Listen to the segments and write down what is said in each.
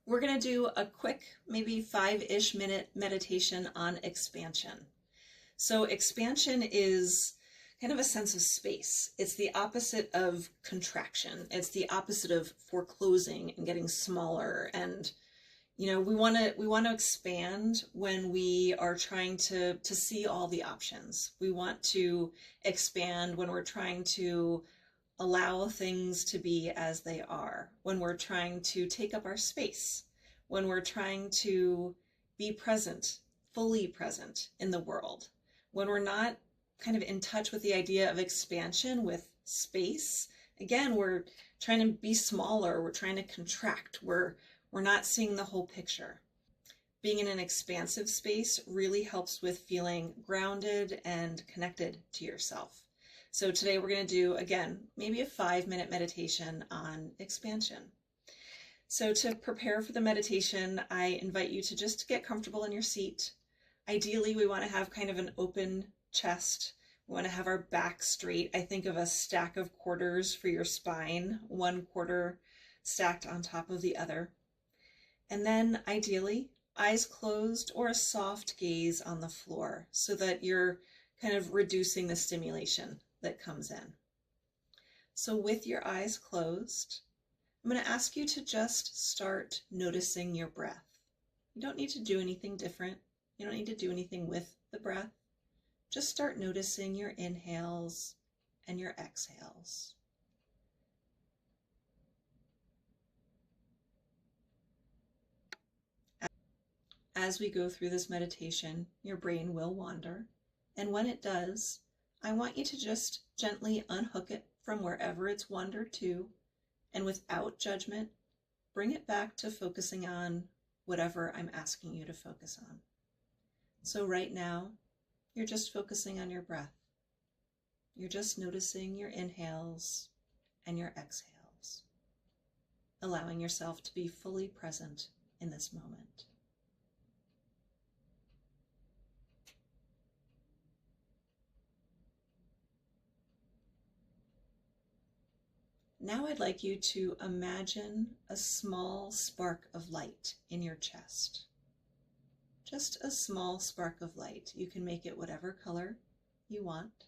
We're going to do a quick, maybe 5-ish minute meditation on expansion. So expansion is kind of a sense of space. It's the opposite of contraction. It's the opposite of foreclosing and getting smaller. And we want to expand when we are trying to see all the options. We want to expand when we're trying to allow things to be as they are, when we're trying to take up our space, when we're trying to be present, fully present in the world, when we're not kind of in touch with the idea of expansion with space. Again, we're trying to be smaller, we're trying to contract, we're not seeing the whole picture. Being in an expansive space really helps with feeling grounded and connected to yourself. So today we're going to do, again, maybe a 5-minute meditation on expansion. So to prepare for the meditation, I invite you to just get comfortable in your seat. Ideally, we want to have kind of an open chest. We want to have our back straight. I think of a stack of quarters for your spine, one quarter stacked on top of the other. And then ideally, eyes closed or a soft gaze on the floor so that you're kind of reducing the stimulation that comes in. So with your eyes closed, I'm going to ask you to just start noticing your breath. You don't need to do anything different. You don't need to do anything with the breath. Just start noticing your inhales and your exhales. As we go through this meditation, your brain will wander, and when it does, I want you to just gently unhook it from wherever it's wandered to, and without judgment, bring it back to focusing on whatever I'm asking you to focus on. So right now, you're just focusing on your breath. You're just noticing your inhales and your exhales, allowing yourself to be fully present in this moment. Now I'd like you to imagine a small spark of light in your chest. Just a small spark of light. You can make it whatever color you want.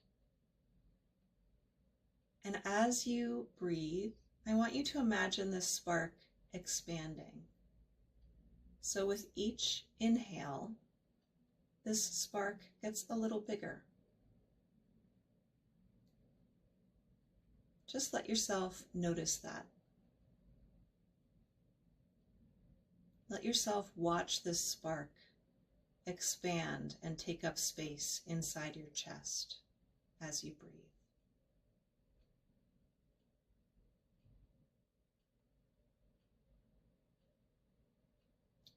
And as you breathe, I want you to imagine this spark expanding. So with each inhale, this spark gets a little bigger. Just let yourself notice that. Let yourself watch this spark expand and take up space inside your chest as you breathe.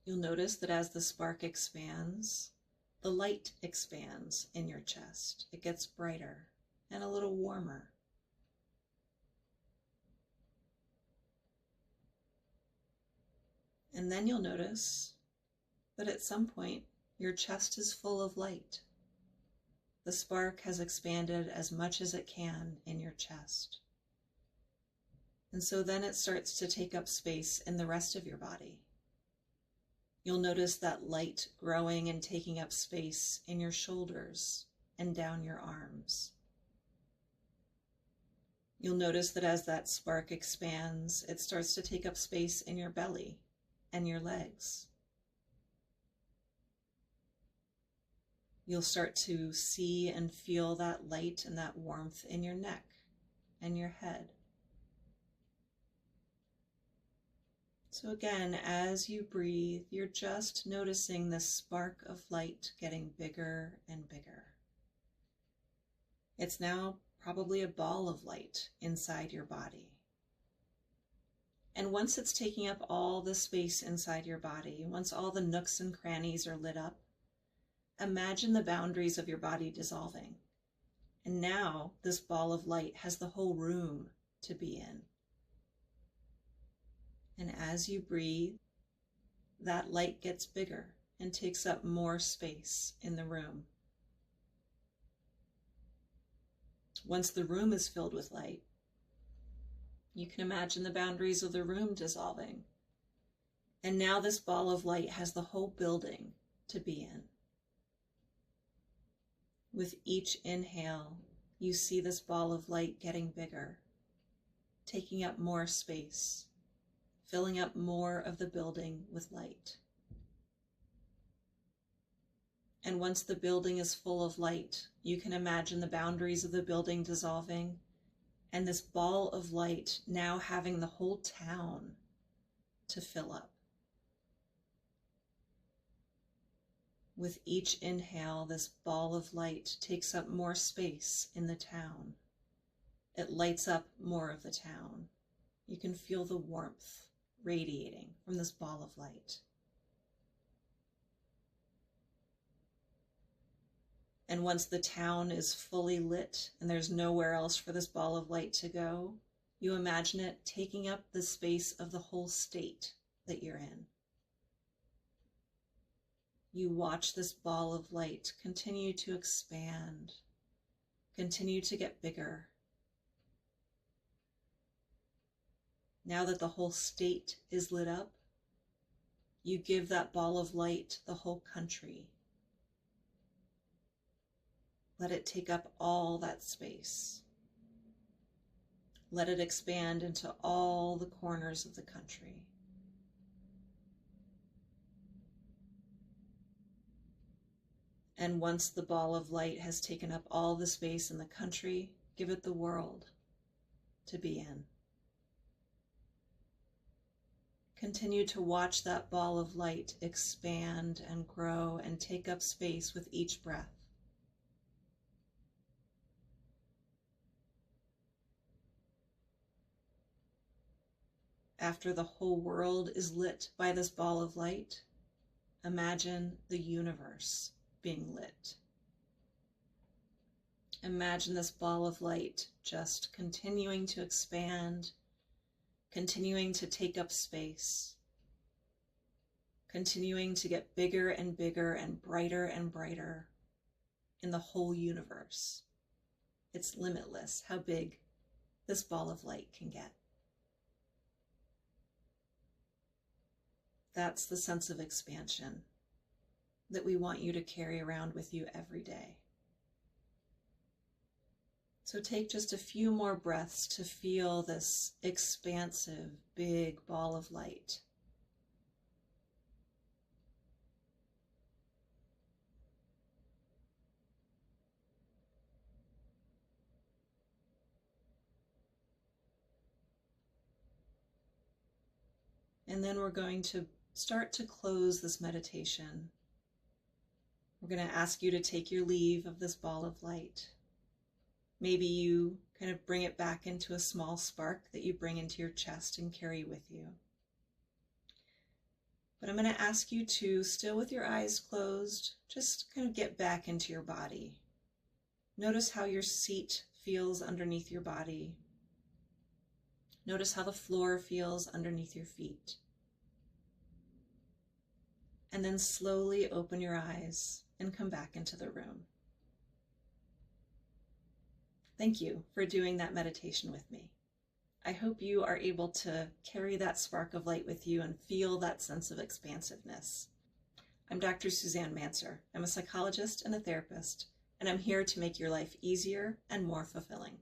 You'll notice that as the spark expands, the light expands in your chest. It gets brighter and a little warmer. And then you'll notice that at some point, your chest is full of light. The spark has expanded as much as it can in your chest. And so then it starts to take up space in the rest of your body. You'll notice that light growing and taking up space in your shoulders and down your arms. You'll notice that as that spark expands, it starts to take up space in your belly and your legs. You'll start to see and feel that light and that warmth in your neck and your head. So again, as you breathe, you're just noticing this spark of light getting bigger and bigger. It's now probably a ball of light inside your body. And once it's taking up all the space inside your body, once all the nooks and crannies are lit up, imagine the boundaries of your body dissolving. And now this ball of light has the whole room to be in. And as you breathe, that light gets bigger and takes up more space in the room. Once the room is filled with light, you can imagine the boundaries of the room dissolving And now this ball of light has the whole building to be in. With each inhale, you see this ball of light getting bigger, taking up more space, filling up more of the building with light. And once the building is full of light, you can imagine the boundaries of the building dissolving, and this ball of light now having the whole town to fill up. With each inhale, this ball of light takes up more space in the town. It lights up more of the town. You can feel the warmth radiating from this ball of light. And once the town is fully lit and there's nowhere else for this ball of light to go, you imagine it taking up the space of the whole state that you're in. You watch this ball of light continue to expand, continue to get bigger. Now that the whole state is lit up, you give that ball of light the whole country. Let it take up all that space. Let it expand into all the corners of the country. And once the ball of light has taken up all the space in the country, give it the world to be in. Continue to watch that ball of light expand and grow and take up space with each breath. After the whole world is lit by this ball of light, imagine the universe being lit. Imagine this ball of light just continuing to expand, continuing to take up space, continuing to get bigger and bigger and brighter in the whole universe. It's limitless how big this ball of light can get. That's the sense of expansion that we want you to carry around with you every day. So take just a few more breaths to feel this expansive, big ball of light. And then we're going to start to close this meditation. We're going to ask you to take your leave of this ball of light. Maybe you kind of bring it back into a small spark that you bring into your chest and carry with you. But I'm going to ask you to, still with your eyes closed, just kind of get back into your body. Notice how your seat feels underneath your body. Notice how the floor feels underneath your feet. And then slowly open your eyes and come back into the room. Thank you for doing that meditation with me. I hope you are able to carry that spark of light with you and feel that sense of expansiveness. I'm Dr. Suzanne Manser. I'm a psychologist and a therapist, and I'm here to make your life easier and more fulfilling.